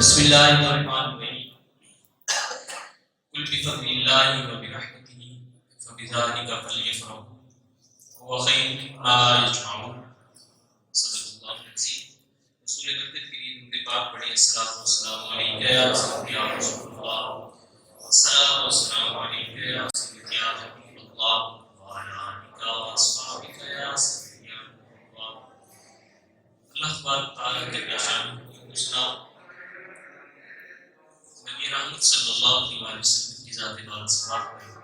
بسم اللہ الرحمن الرحیم قل بفضل اللہ وبرحمتہ فبذلک فلیفرحوا هو خیر مما یجمعون صدق اللہ العظیم۔ رسول برکت کے لیے درود پاک پڑھیں۔ الصلاۃ والسلام علیک یا سیدی یا رسول اللہ، الصلاۃ والسلام علیک یا سیدی یا حبیب اللہ وعلی آلک واصحابک یا سیدی یا رسول اللہ۔ اللہ تبارک تعالیٰ کے شان کو سناؤ نبی رحمت صلی اللہ علیہ وسلم کی ذات بات سے بات کریں۔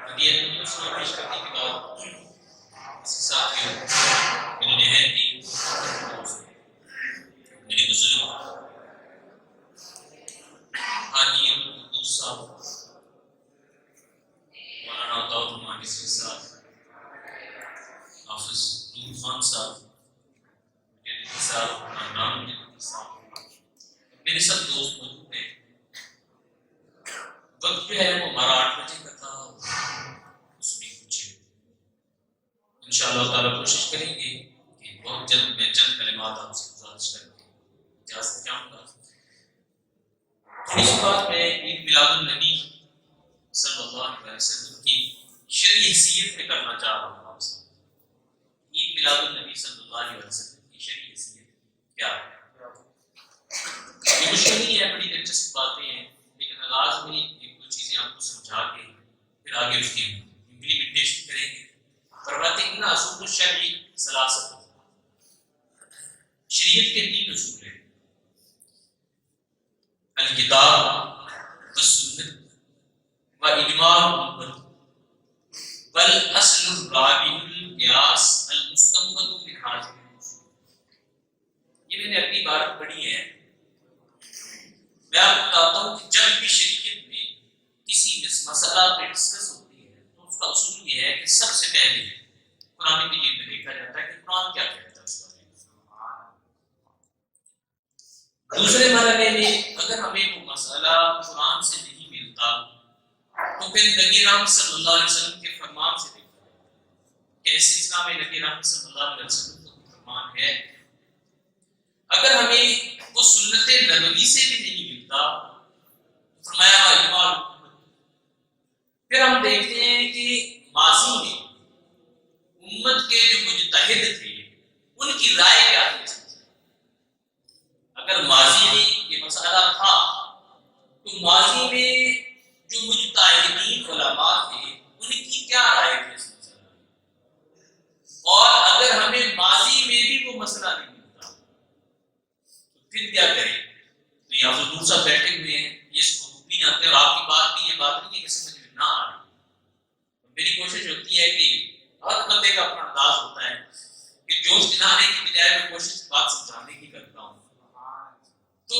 نبی اکرم صلی اللہ علیہ وسلم کے بعد کسی ساتھیوں میرے نہایت ہی میرے بزرگ حاجی عبدالقدوس صاحب مولانا عطاء الرحمن نصفی صاحب، حافظ نور خان صاحب، مجدد صاحب، نام مجدد صاحب، میرے سب دوست موجود ہیں۔ وقت جو ہے وہ ہمارا 8 بجے کا تھا، اس میں کچھ انشاءاللہ تعالیٰ کوشش کریں گے کہ بہت جلد میں چند کلمات آپ سے گزارش کر کے اجازت چاہوں گا۔ تھوڑی سی بات میں عید میلاد النبی صلی اللہ علیہ وسلم کی شرعی حیثیت میں کرنا چاہ رہا ہوں آپ سے۔ عید میلاد النبی صلی اللہ علیہ وسلم کی شرعی حیثیت کیا ہے؟ یہ مشکل نہیں ہے، بڑی دلچسپ باتیں ہیں، لیکن آغاز میں ایک دو چیزیں آپ کو سمجھا کے پھر آگے اس کی امپلیمنٹیشن کریں گے۔ فرماتے ہیں نا اصول الشرعی ثلاثۃ، شریعت کے 3 اصول ہیں: الکتاب والسنت واجماع الامت والاصل الرابع القیاس المستنبط من هذه الاصول۔ یہ میں نے اپنی عبارت پڑھی ہے۔ میں آپ کو بتاتا ہوں کہ جب بھی شریعت میں کسی مسئلہ پہ ڈسکس ہوتی ہے تو اس کا اصول یہ ہے کہ سب سے پہلے قرآن مجید میں دیکھا جاتا ہے کہ قرآن کیا کہتا ہے اس بارے میں۔ دوسرے مرحلے میں اگر ہمیں وہ مسئلہ قرآن سے نہیں ملتا تو پھر نبی رحمت صلی اللہ علیہ وسلم کے فرمان سے دیکھا جاتا ہے کہ اس اسلام میں نبی رحمت صلی اللہ علیہ وسلم کا فرمان ہے۔ اگر ہمیں وہ سنت نبوی سے بھی نہیں ملتا فرمایا اجماع الامت۔ پھر ہم دیکھتے ہیں کہ ماضی میں امت کے جو مجتہد تھے ان کی رائے کیا تھی۔ اگر ماضی میں یہ مسئلہ تھا تو ماضی میں جو مجتہدین علماء تھے ان کی کیا رائے تھی اس مسئلہ میں، اور اگر ہمیں ماضی میں بھی وہ مسئلہ نہیں ملتا تو پھر کیا کریں؟ تو یہ حضور صاحب بیٹھے ہوئے ہیں، یہ اس کو نہیں آتے اور آپ کی بات بھی یہ بات نہیں ہے کہ سمجھ میں نہ آ رہی۔ میری کوشش ہوتی ہے کہ ہر بندے کا اپنا انداز ہوتا ہے کہ جوش دلانے کی بجائے میں کوشش بات سمجھانے کی کرتا ہوں۔ تو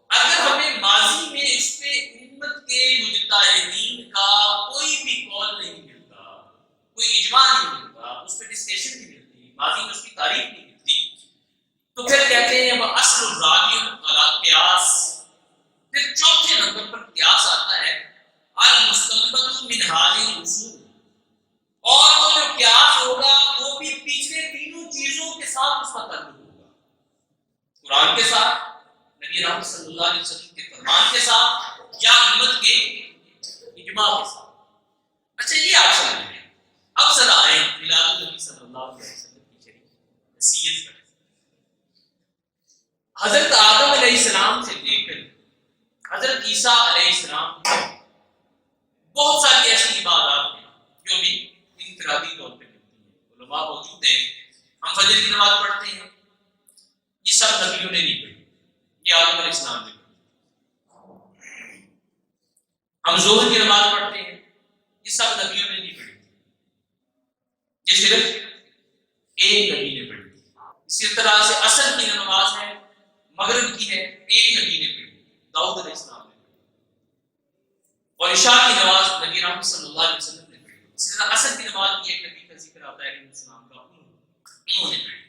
اگر ہمیں ماضی میں اس پہ امت کے مجتہدین کا کوئی بھی قول نہیں ملتا، کوئی اجماع نہیں ملتا، اس پہ ڈسکشن نہیں ملتی، ماضی میں اس کی تاریخ نہیں ملتی، تو پھر کہتے ہیں وہ اصل الرابع القیاس۔ پھر چوتھے نمبر پر قیاس آتا ہے المستنبط من هذه الاصول، اور وہ جو قیاس ہوگا وہ بھی پچھلے تینوں چیزوں کے ساتھ اس کا تعلق ہوگا، قرآن کے ساتھ، نبی رحمت صلی اللہ علیہ وسلم کے فرمان کے ساتھ، یا امت کے اجماع کے ساتھ۔ اچھا یہ آپ سمجھ لیں۔ اب ذرا آئیں میلاد النبی صلی اللہ علیہ وسلم کی شریعت حیثیت پر۔ حضرت آدم علیہ السلام سے لے کر حضرت عیسیٰ علیہ السلام بہت ساری ایسی عبادات ہیں جو بھی انفرادی طور پہ ملتی ہیں، علماء موجود ہیں۔ ہم فجر کی نماز پڑھتے ہیں، یہ سب نبیوں نے نہیں پڑھی، یہ آدم علیہ السلام نے پڑھی۔ ہم ظہر کی نماز پڑھتے ہیں، یہ سب نبیوں نے نہیں پڑھی، یہ صرف ایک نبی نے پڑھی۔ اسی طرح سے عصر کی نماز ہے، مغرب کی ہے، ایک نبی نے پڑھی، داؤد علیہ السلام نے پڑھی۔ اور عشاء کی نماز نبی رحمت صلی اللہ علیہ وسلم نے پڑھی۔ اسی طرح عصر کی نماز کی ایک نبی کا ذکر آتا ہے کہ اسلام کا انہوں نے پڑھی۔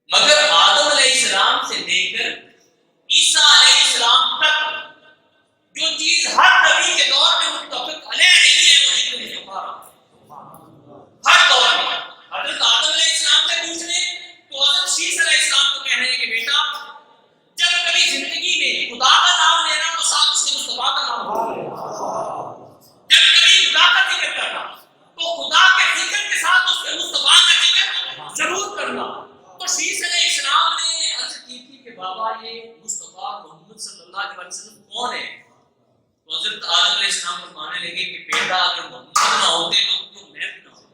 مگر آدم علیہ السلام سے لے کر عیسیٰ علیہ السلام تک جو چیز ہر نبی کے دور میں متفق علیہ نہیں ہے وہ ذکر مصطفیٰ ہر دور میں۔ حضرت آدم علیہ السلام سے پوچھ لیں تو حضرت شیس علیہ السلام کو کہہ رہے ہیں کہ بیٹا کرنا، تو خدا کے ذکر کے ساتھ اس کے مصطفیٰ کا ذکر ضرور کرنا۔ تو شیس علیہ السلام نے عرض کی تھی کہ بابا یہ مصطفیٰ محمد صلی اللہ علیہ وسلم کون ہے؟ تو حضرت آدم علیہ السلام فرمانے لگے کہ بیٹا اگر محمد نہ ہوتے تو میں بھی نہ ہوتا،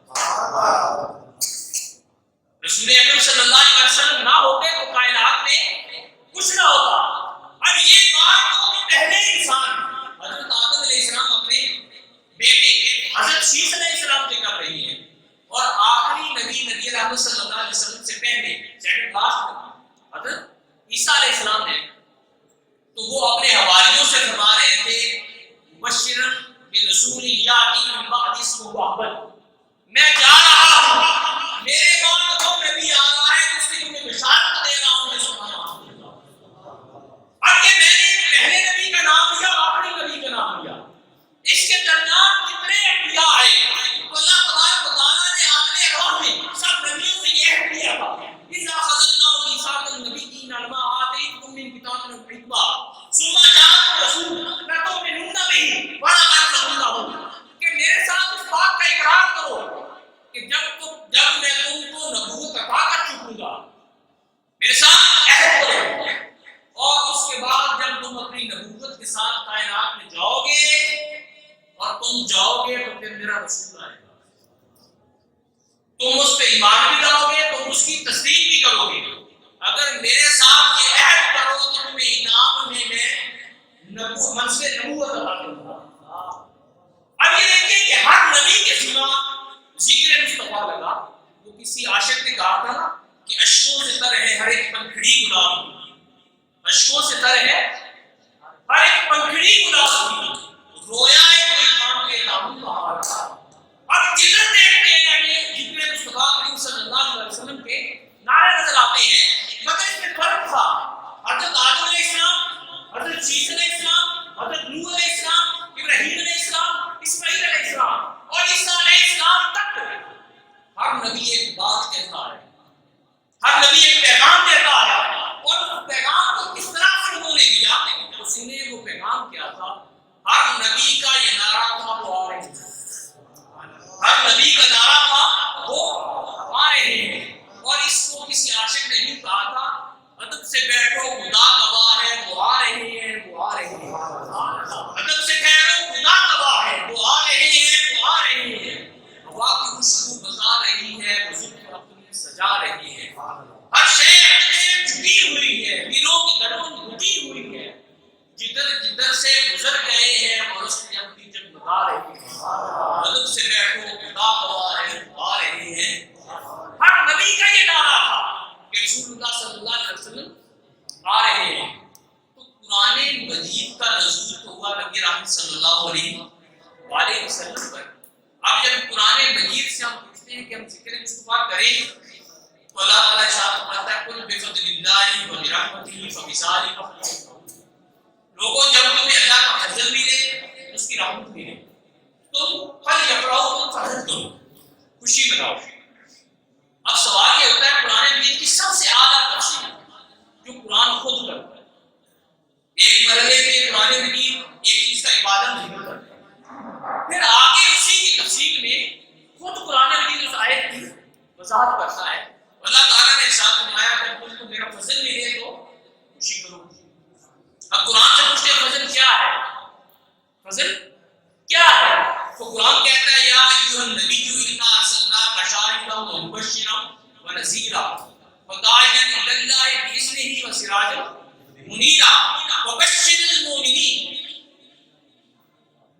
رسول اکرم صلی اللہ علیہ وسلم نہ ہوتے تو کائنات میں کچھ نہ ہوتا۔ اب یہ بات تو پہلے انسان حضرت آدم علیہ السلام اپنے بیٹے حضرت شیس علیہ السلام سے کر رہی ہے، اور آخری نبی رحمت صلی اللہ علیہ وسلم سے پہلے سیکنڈ لاسٹ نبی حضرت عیسیٰ علیہ السلام ہے، تو وہ اپنے حواریوں سے فرما رہے تھے مبشرا برسول یاتی من بعد اسمہ احمد، میں جا رہا ہوں میرے بعد وہ نبی آ رہا ہے جس کی تمہیں بشارت دے رہا ہوں، میں سبحان اللہ۔ اب یہ میں نے پہلے نبی کا نام لیا، آخری نبی کا نام لیا، اس کے درمیان کتنے انبیاء آئے، اللہ تبارک و تعالیٰ نے اپنے راہ میں سب نبیوں سے یہ عہد لیا تھا، اذا اخذ اللہ میثاق النبیین لما آتیتکم من کتاب وحکمہ ثم جاءکم رسول لتؤمنن بہ ولتنصرنہ، کہ میرے ساتھ اس بات کا اقرار کرو کہ جب میں تم کو نبوت عطا کر چکوں گا، میرے ساتھ عہد کرو، اور اس کے بعد جب تم اپنی نبوت کے ساتھ کائنات میں جاؤ گے اور تم جاؤ گے تو پھر میرا رسول آئے گا، تم اس پہ ایمان بھی لاؤ گے، تم اس کی تصدیق بھی کرو گے، اگر میرے ساتھ یہ عہد کرو تو تمہیں انعام میں منصب نبوت عطا کروں گا۔ اب یہ دیکھیں کہ ہر نبی کے سنا ذکر مصطفیٰ لگا، وہ کسی عاشق نے کہا تھا نا کہ اشکوں سے تر ہے ہر ایک پنکھڑی گلاب کی، اشکوں سے تر ہے ہر ایک پنکھڑی گلاب کی، رویا ہے کوئی کام کے دامن بہار کا۔ اب جدھر دیکھتے ہیں کہ ذکر مصطفیٰ کریم صلی اللہ علیہ وسلم کے نعرے نظر آتے ہیں، مگر اس میں فرق تھا، حضرت آدم علیہ السلام، حضرت شیس علیہ السلام، حضرت نوح علیہ السلام، ابراہیم علیہ السلام، اسماعیل علیہ السلام اور عیسیٰ علیہ السلام تک ہر نبی ایک بات کہتا ہے، ہر نبی ایک پیغام دیتا ہے، اور اس پیغام کو کس طرح سے انہوں نے دیا، اس نے وہ پیغام کیا تھا، ہر نبی کا یہ نعرہ تھا وہ آ رہے ہیں، ہر نبی کا نعرہ تھا وہ آ رہے ہیں، اور اس کو کسی عاشق نے یوں کہا تھا ادب سے بیٹھو خدا گواہ ہے وہ آ رہے ہیں، وہ آ رہے ہیں، ادب سے ٹھہرو خدا گواہ ہے وہ آ رہے ہیں، وہ آ رہے ہیں، ہوا کی خوشبو بتا رہی ہے وہ ذکر اپنی سجا رہی ہے، ہر شے اپنے جھکی ہوئی ہے، دلوں کی گردن جھکی ہوئی ہے، جدھر جدھر سے گزر گئے ہیں وہ رستے اپنی جگمگا رہی ہے، ادب سے بیٹھو خدا گواہ ہے وہ آ رہے ہیں۔ ہر نبی کا یہ نعرہ تھا کہ رسول اللہ صلی اللہ علیہ وسلم آ رہے ہیں۔ تو قرآن مجید کا نزول تو ہوا نبی رحمت صلی اللہ علیہ وسلم پر۔ اب جب قرآن مجید سے ہم پوچھتے ہیں کہ ہم ذکر مصطفیٰ کریں تو اللہ تعالیٰ ارشاد فرماتا ہے قل بفضل اللہ وبرحمتہ فبذلک فلیفرحوا، لوگوں جب تمہیں اللہ کا فضل ملے اس کی رحمت ملے تم فلیفرحوا، تم فرحت کرو، خوشی مناؤ۔ اب سوال یہ ہوتا ہے قرآن مجید کی سب سے اعلیٰ تفسیر جو قرآن خود کرتا ہے، ایک مرحلے میں قرآن مجید ایک چیز کا عبادت ذکر کرتا ہے، پھر آگے اسی کی تفسیر میں خود قرآن مجید اس آیت کی وضاحت کرتا ہے۔ اللہ تعالیٰ نے ارشاد فرمایا کہ تم کو میرا فضل ملے تو خوشی کرو۔ اب قرآن سے پوچھتے ہیں فضل کیا ہے، فضل کیا ہے؟ تو قرآن کہتا ہے یا ایھا النبی انا ارسلناک شاہدا ومبشرا ونذیرا وداعیا الی اللہ باذنہ وسراجا منیرا وبشر المؤمنین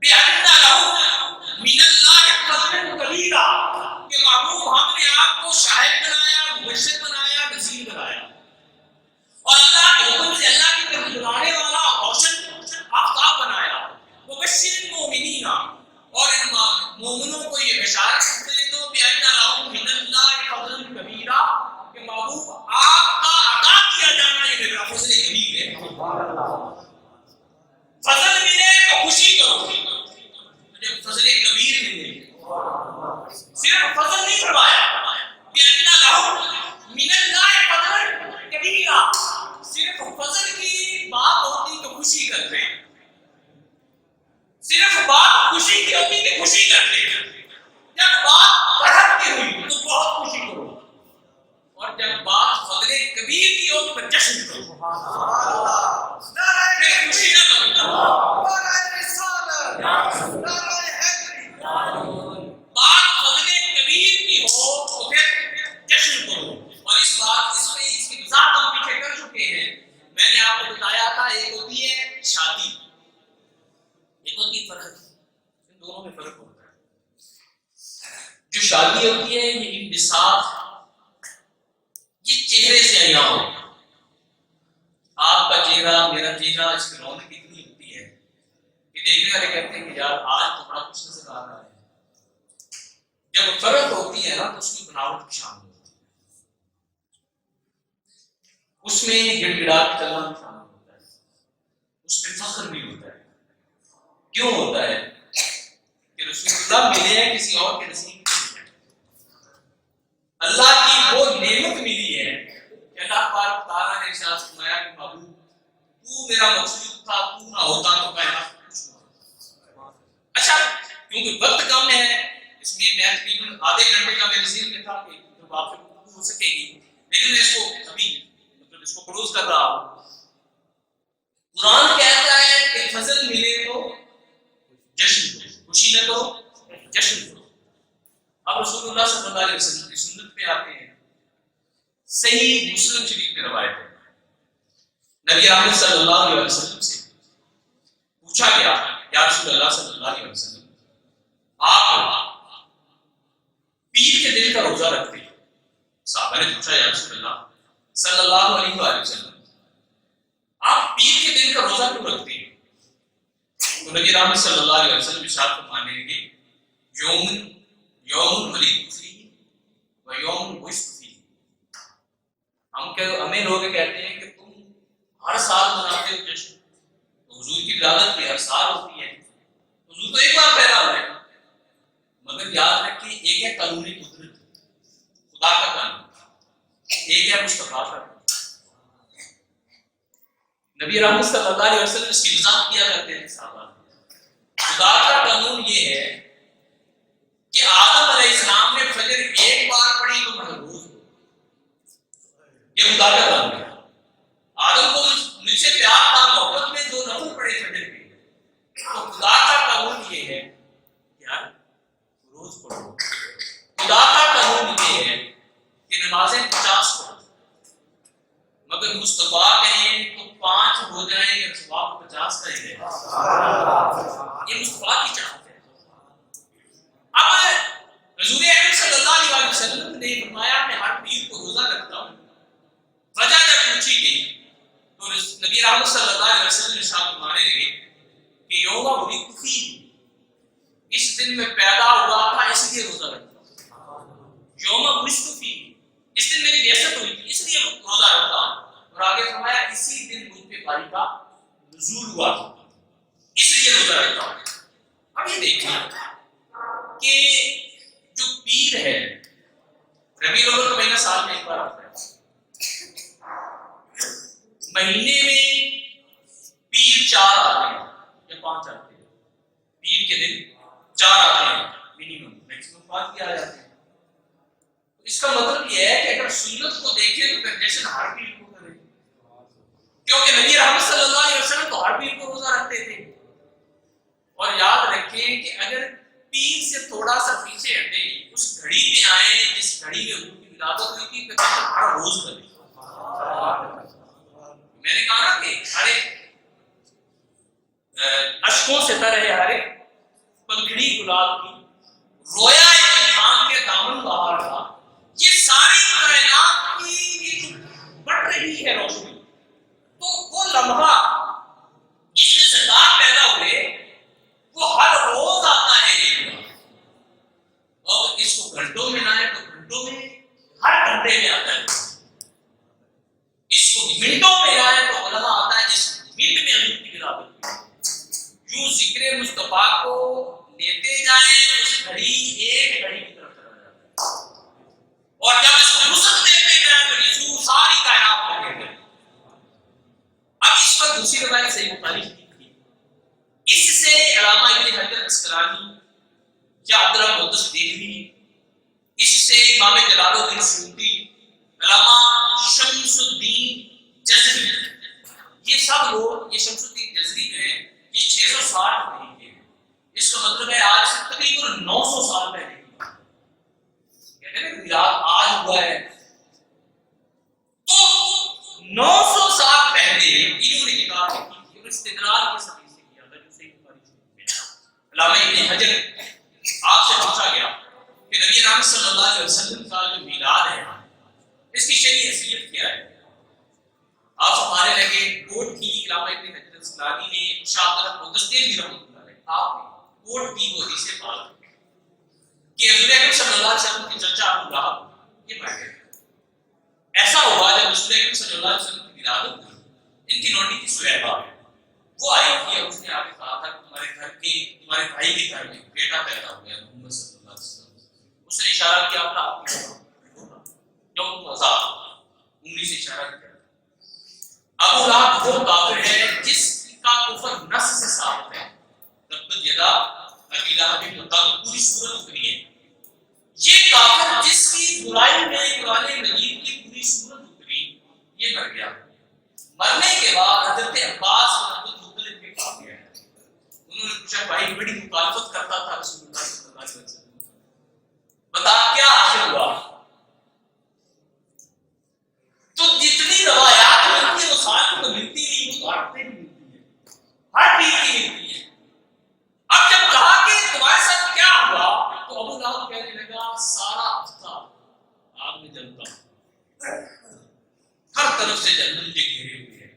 بان لهم من اللہ فضلا کبیرا، کہ محبوب ہم نے آپ کو شاہد بنایا، مبشر بنایا، نذیر بنایا، اور اللہ کے حکم سے اللہ کی طرف بلانے والا روشن آفتاب بنایا، وبشر المؤمنین، اور ان مومنوں کو یہ بشارت دے دو بان لهم من اللہ فضلا کبیرا، کہ محبوب آپ کا عطا کیا جانا یہ میرا فضل کبیر ہے۔ فضل ملے تو خوشی کرو، جب فضل کبیر ملے صرف فضل نہیں فرمایا بان لهم من اللہ فضلا کبیرا، صرف فضل کی بات ہوتی تو خوشی کرتے، صرف بات خوشی کی ہوتی کہ خوشی کرتے، جو شادی ہوتی ہے یہ انبساط، یہ چہرے سے عیاں ہو. آپ کا چہرہ، میرا چہرہ، اس کی رونق اتنی ہوتی ہے کہ دیکھنے والے کہتے ہیں کہ یار آج تو بڑا کچھ نظر آ رہا ہے. جب فرق ہوتی ہے نا تو اس کی بناوٹ بھی شامل ہوتی ہے، اس میں گڑ گڑا کے چلنا بھی شامل ہوتا ہے، اس پہ فخر بھی ہوتا ہے. کیوں ہوتا ہے؟ کہ رسول اللہ ملے ہیں کسی اور کے نصیب میں، اللہ کی وہ نعمت ملی ہے کہ اللہ پاک تعالیٰ نے ارشاد فرمایا کہ بابو تو میرا مقصود تھا، تو نہ ہوتا تو کائنات کچھ نہ ہوتا. اچھا کیونکہ وقت کم ہے اس میں میں تقریباً آدھے گھنٹے کا میرے ذہن میں تھا کہ جب آپ سے گفتگو ہو سکے گی، لیکن میں اس کو ابھی مطلب اس کو کلوز کر رہا ہوں. قرآن کہتا ہے کہ فضل ملے تو جشن کرو، خوشی نہ کرو جشن کرو. اب رسول اللہ صلی اللہ علیہ وسلم کی سنت پہ آتے ہیں. صحیح مسلم شریف میں روایت ہے، نبی احمد صلی اللہ علیہ وسلم سے پوچھا گیا یا رسول اللہ صلی اللہ علیہ وسلم آپ پیر کے دن کا روزہ رکھتے ہیں؟ صحابہ نے پوچھا یا رسول اللہ صلی اللہ علیہ وسلم آپ پیر کے دن کا روزہ کیوں رکھتے ہیں؟ تو نبی رحمت صلی اللہ علیہ وسلم ارشاد فرمانے لگے یوم ولدت فیہ و یوم بعثت فیہ. ہمیں لوگ کہتے ہیں کہ تم ہر سال مناتے ہو جشن، تو حضور کی ولادت بھی ہر سال ہوتی ہے، حضور تو ایک بار پیدا ہوئے، مگر یاد رکھیں ایک ہے قانون قدرت، خدا کا قانون، ایک ہے مصطفیٰ کا قانون. نبی رحمت صلی اللہ علیہ وسلم اس کی وضاحت کیا کرتے ہیں صحابہ. خدا کا قانون یہ ہے کہ آدم علیہ السلام نے فجر ایک بار پڑھی تو محروز ہو، یہ خدا کا قانون ہے. آدم کو مجھ سے پیار تھا، محبت میں دو نفل پڑھے فجر کے، تو خدا کا قانون یہ ہے یار روز پڑھو. خدا کا قانون یہ ہے کہ نمازیں 50 پڑھو، مگر مصطفیٰ کہیں تو 5 ہو جائیں یا ثواب 50 کا ہی رہے. یہ مصطفیٰ کی چاہت ہے. اب حضور اکرم صلی اللہ علیہ وسلم نے فرمایا میں ہر پیر کو روزہ رکھتا ہوں. وجہ جب پوچھی گئی تو نبی رحمت صلی اللہ علیہ وسلم نے ارشاد فرمانے لگے کہ یوم ولدت فیہ، اس دن میں پیدا ہوا تھا اس لیے روزہ رکھتا ہوں. یوم بعثت فیہ، اس دن میری بعثت ہوئی تھی اس لیے روزہ رکھتا ہوں. اور آگے فرمایا اسی دن مجھ پہ بھائی کا نزول ہوا تھا اس لیے روزہ رکھتا ہوں. اب یہ دیکھیں کہ جو پیر ہے، ربیع الاول کا مہینہ سال میں ایک بار آتا ہے، مہینے میں پیر 4 آتے ہیں یا 5 آتے ہیں، پیر کے دن 4 آتے ہیں، منیمم میکسیمم 5 بھی آ جاتے ہیں. اس کا مطلب یہ ہے کہ اگر سنت کو دیکھیں تو پھر جیسے ہر پیر کو کریں، کیونکہ نبی رحمت صلی اللہ علیہ وسلم تو ہر پیر کو روزہ رکھتے تھے. اور یاد رکھیں کہ اگر پیر سے تھوڑا سا پیچھے ہٹے اس گھڑی میں آئے جس گھڑی میں حضور کی ولادت ہوئی تھی تو ہر روز کریں. میں نے کہا نا کہ ہر ایک اشکوں سے تر ہے ہر ایک پنکھڑی گلاب کی، رویا ایک انسان کے دامن بہار کا. یہ ساری کائنات کی بڑھ رہی ہے روشنی، تو وہ لمحہ جس میں سرکار پیدا ہوئے وہ ہر روز آتا ہے ایک بار. اور اس کو گھنٹوں میں نہ ہے تو گھنٹوں میں، ہر گھنٹے میں آتا ہے. اس کو منٹوں میں آئے تو علماء آتا ہے جس منٹ میں حضور کی ولادت ہوئی. یوں ذکر مصطفیٰ کو لیتے جائیں اس گھڑی ایک گھڑی کی طرف چلا جاتا ہے، اور جب اس کو وسعت دیتے جائیں تو یسوع ساری کائنات کو لے گئے. اب اس پر دوسری روایت صحیح بخاری کی تھی، اس سے علامہ ابن حجر اسقلانی یا عبدالقدس دہلوی، اس سے امام جلال الدین سیوطی، علامہ شمس الدین جزری، یہ سب لوگ، یہ شمس الدین جزری جو ہیں یہ 660 نہیں کے ہیں. اس کا مطلب ہے آج سے تقریباً 900 سال پہلے کی بات ہے. کہتے ہیں نا آج ہوا ہے تو 900 سال پہلے انہوں نے کتاب لکھی تھی اور استدلال کے سبب سے کیا تھا جو صحیح بخاری میں. علامہ ابن حجر آپ سے پوچھا گیا کہ نبی اکرم صلی اللہ علیہ وسلم کا جو میلاد ہے اس کی شرعی حیثیت کیا ہے؟ آپ ہمارے لگے کوٹ کی علامہ ابن حجر الاسقلانی نے شاطر مدثر بھی رحمۃ اللہ علیہ آپ نے کوٹ کی وہ حدیث پاک کہ حضور اکرم صلی اللہ علیہ وسلم کی چرچا ابو لہب یہ پڑھ گئے. ایسا ہوا جب حضور اکرم صلی اللہ علیہ وسلم کی ولادت ہوئی ان کی نوٹی تھی سہیبہ وہ آئی تھی اور اس نے آ کے کہا تھا کہ تمہارے بھائی کے گھر میں بیٹا پیدا ہو گیا محمد صلی اللہ علیہ وسلم. اس نے اشارہ کیا اپنا یوم عذاب انگلی سے اشارہ کیا. ابو لہب وہ کافر ہے جس کا کفر نص سے ثابت ہے. تبت یدا ابی لہب مطلق پوری سورت اتری ہے. یہ کافر جس کی برائی میں قرآن مجید کی پوری سورت اتری یہ مر گیا. مرنے کے بعد حضرت عباس اور عبد المطلب کے پاس گیا. انہوں نے پوچھا بھائی بڑی مخالفت کرتا تھا رسول اللہ صلی اللہ علیہ وسلم بتا کیا آخر ہوا؟ تو جتنی روایات ملتی ہے وہ ساتھ کو ملتی نہیں وہ تو ہر دن ملتی ہے ہر چیز کی ملتی ہے. اب جب کہا کہ تمہارے ساتھ کیا ہوا تو ابو لہب کہنے لگا سارا ہفتہ آگ میں جلتا ہر طرف سے جہنم کے گھیرے ہوئے ہیں.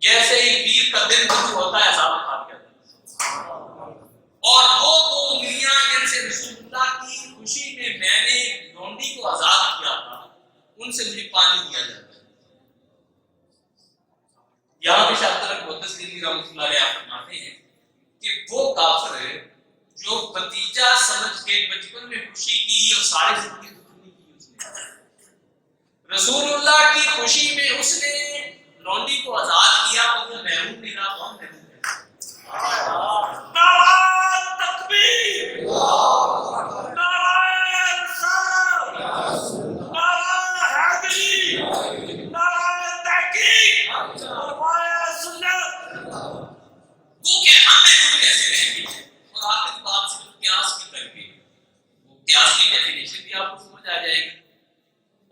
جیسے ہی پیر کا دن شروع ہوتا ہے عذاب کھا گیا. اور وہ دو انگلیاں جن سے رسول اللہ کی خوشی میں میں نے لونڈی کو آزاد کیا تھا ان سے مجھے پانی دیا جاتا ہے. یہاں پہ شاہ طرف مدثری رحمۃ اللہ علیہ فرماتے ہیں کہ وہ کافر جو بتیجا سمجھ کے بچپن میں خوشی کی اور سارے زندگی دشمنی کی اس نے رسول اللہ کی خوشی میں اس نے لونڈی کو آزاد کیا اور وہ محروم نہیں رہا. کون محروم ہے؟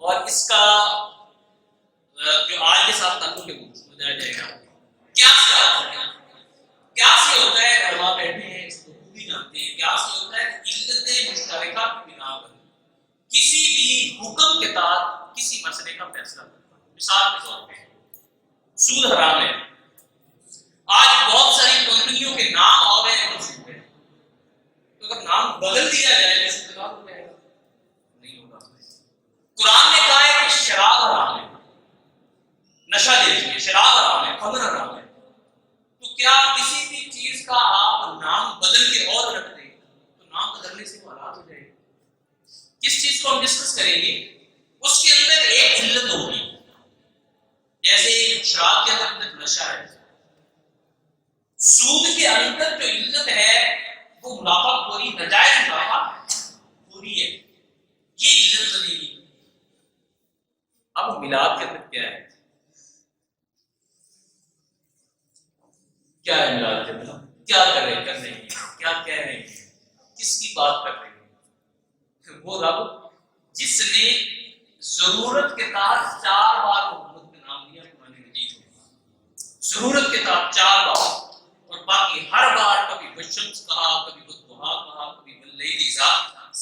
اور اس کا جو آج کے ساتھ تعلق ہے وہ سمجھ آ جائے گا. قیاس کیا ہوتا ہے؟ قیاس یہ ہوتا ہے علماء بیٹھے ہیں اس کو بھی جانتے ہیں. قیاس یہ ہوتا ہے کہ علت مشترکہ کی بنا پر کسی بھی حکم کے تحت کسی مسئلے کا فیصلہ کرنا. مثال کے طور پہ سود حرام ہے. آج بہت ساری کمپنیوں کے نام آ گئے ہیں سود ہے تو اگر نام بدل دیا جائے تو سود حرام ہو جائے گا؟ نہیں ہوگا. قرآن نے کہا ہے کہ شراب حرام ہے نشہ دیکھیے شراب حرام ہے خمر حرام ہے. تو کیا کسی بھی چیز کا آپ نام بدل کے اور رکھ دیں تو نام بدلنے سے وہ حرام ہو جائے گا؟ کس چیز کو ہم ڈسکس کریں گے اس کے اندر ایک علت ہوگی. جیسے شراب کے اندر نشہ ہے سود کے اندر جو علت ہے وہ منافع خوری ناجائز منافع خوری ہے. یہ علت بنے گی. اب میلاد کے اندر کیا ہے؟ کیا ہے میلاد کے اندر؟ کیا کر رہے ہیں کیا کہہ رہے ہیں کس کی بات کر رہے ہیں؟ وہ رب جس نے ضرورت کے تحت 4 بار محمد کا نام لیا قرآن مجید میں. ضرورت کے تحت 4 بار اور باقی ہر بار کبھی والشمس کہا کبھی والضحیٰ کہا کبھی واللیل اذا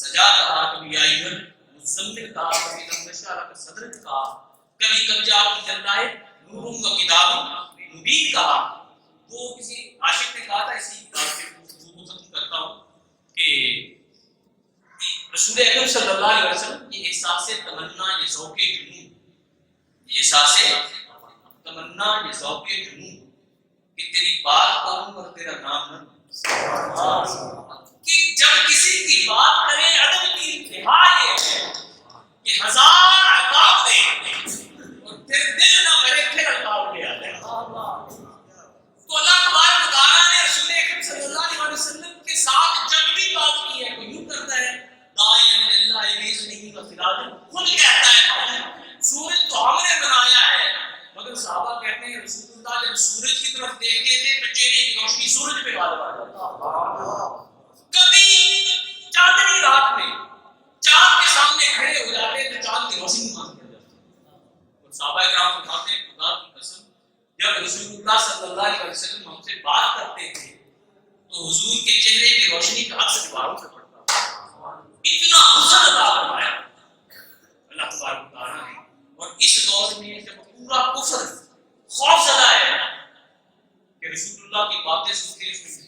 سجا کہا کبھی یا ایھا المزمل کہا کبھی لم نشرح لک صدرک کہا کبھی قد جاءک من اللہ نور و کتاب مبین کہا. وہ کسی عاشق نے کہا تھا اسی بات کے ختم کرتا ہوں کہ رسول اکرم صلی اللہ علیہ وسلم یہ احساس تمنا یہ ذوق جنون یہ احساس تمنا یہ ذوق جنون کہ تیری بات کروں اور تیرا نام نہ کہ جب کسی کی بات کرے ادب کی انتہا یہ ہے کہ 1000 عقاب دیں اور پھر دل نہ کرے پھر عقاب لے آتے ہیں. تو اللہ تبارک و تعالیٰ نے رسول اکرم صلی اللہ علیہ وسلم کے ساتھ جب بھی بات کی ہے وہ یوں کرتا ہے داعیاً اللہ بإذنہ وسراجا خود کہتا ہے سورج تو ہم نے بنایا ہے مگر صحابہ کہتے ہیں رسول اللہ جب سورج کی طرف دیکھتے تھے تو چہرے کی روشنی سورج پہ غالب آ جاتی. کبھی چاندنی رات میں چاند کے سامنے کھڑے ہو جاتے تو چاند کی روشنی مان پڑ جاتی. اور صحابہ کرام فرماتے ہیں خدا کی قسم جب رسول اللہ صلی اللہ علیہ وسلم ہم سے بات کرتے تھے تو حضور کے چہرے کی روشنی کا عکس دیواروں پہ پڑتا. اتنا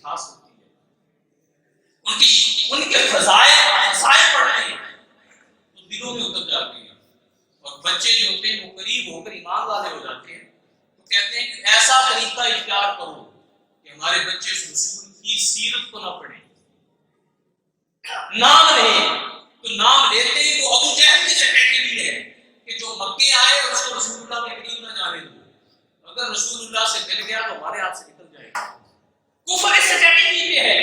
مٹھاس ہوتی ہے، ان کے فضائل پڑھتے ہیں تو دلوں میں اتر جاتے ہیں، اور بچے جو ہوتے ہیں وہ قریب ہو کر ایمان والے ہو جاتے ہیں، تو کہتے ہیں کہ ایسا طریقہ اختیار کرو کہ ہمارے بچے رسول کی سیرت کو نہ پڑھیں، نام نہیں تو نام لیتے ہی وہ ابو جہل کی کیٹیگری ہے کہ جو مکے آئے اور اس کو رسول اللہ کے قریب نہ جانے دو، اگر رسول اللہ سے مل گیا تو ہمارے ہاتھ سے نکل جائے گا۔ کفر اس کیٹیگری پہ ہے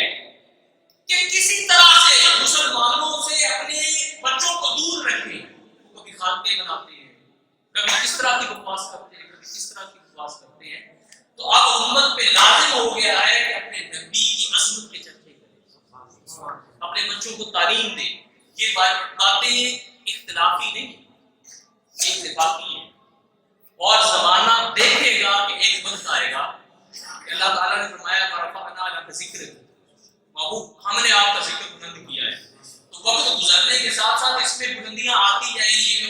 کہ کسی طرح سے مسلمانوں سے اپنے بچوں کو دور رکھیں، کبھی خانقاہیں بناتے ہیں، کبھی کس طرح کی بکواس کرتے ہیں، کبھی کس طرح کی بکواس کرتے ہیں، تو اب امت پہ لازم ہو گیا ہے کہ اپنے نبی کی عظمت کے چرچے کریں، اپنے بچوں کو تعلیم دیں۔ یہ باتیں اختلافی نہیں، یہ اتفاقی ہیں، اور زمانہ دیکھے گا کہ ایک وقت آئے گا کہ اللہ تعالیٰ نے فرمایا ورفعنا لک ذکرک، محبوب ہم نے آپ کا ذکر بلند کیا ہے، تو وقت گزرنے کے ساتھ ساتھ اس میں بلندیاں آتی جائیں گی،